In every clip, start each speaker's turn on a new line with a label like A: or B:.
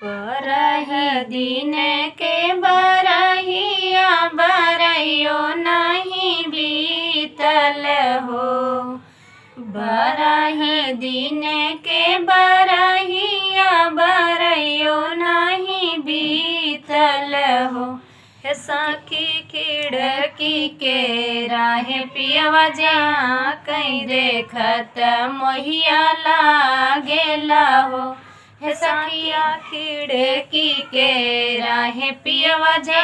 A: बरही दिन के बरहिया बरइयो नहीं बीतल हो। बरही दिन के बरहिया बरइयो नहीं बीतल हो। हे सखी खिड़की के राहे पियवा जा कहीं देखत मोहिया लागेला हो। हे सखिया खिड़की के राहे पियवा जा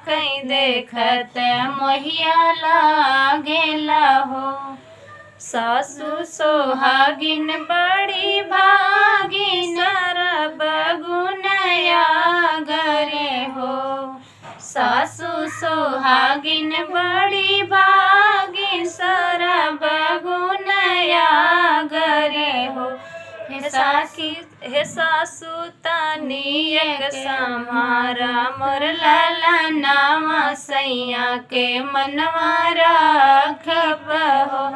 A: कहीं देखत मोहिया लागेला हो। सासु सोहागिन बड़ी भागिन सरब गुनया गरे हो। सासु सोहागिन बड़ी भागिन सरब गुनया गरे हो। हे सासु तनी एक समारा मोर ललनावा सैया के मनवा राखब हो।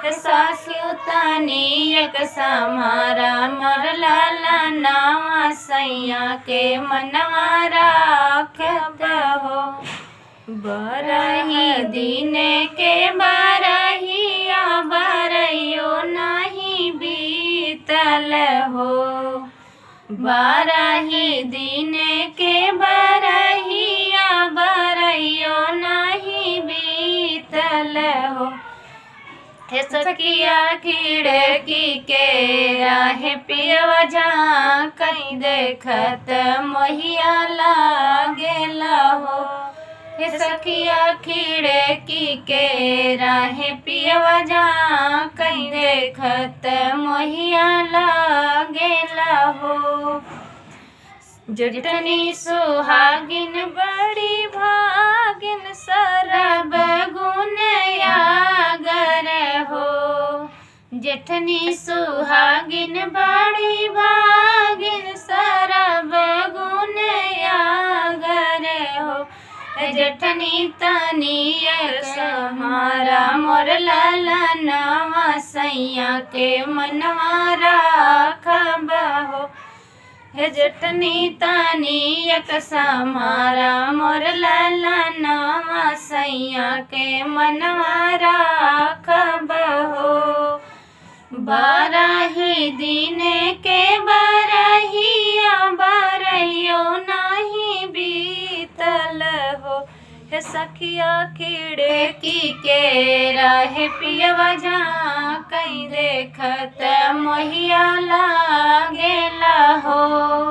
A: हे सासु तनी एक समारा मोर ललनावा सैया के मनवा राखब हो। बरही दिन के बरहिया बरइयो नहीं बीतल हो। बरही दिन के बरहिया बरइयो नहीं बीतल हो। हे सखिया खिड़की के राहे पियवा जा कहीं देखत मोहिया लागेला हो। हे सखिया खिड़की के राहे पियवा जा कहीं देखत मोहिया लागेला हो। जेठनी सुहागिन बड़ी भागिन सरब गुनया गरे हो। जेठनी सुहागिन बड़ी भागिन सरब गुनया गरे हो। जेठनी तनी समारा मोर ललनावा सैया के मनवा राखब हो। हे जेठनी तनी एक समारा मोर ललनावा सैया के मनवा राखब हो। बरही दिन के बरहिया बरइयो नहीं बीतल हो। हे सखिया खिड़की के राहे पियवा जा कहीं देखत मोहिया लागेला हो।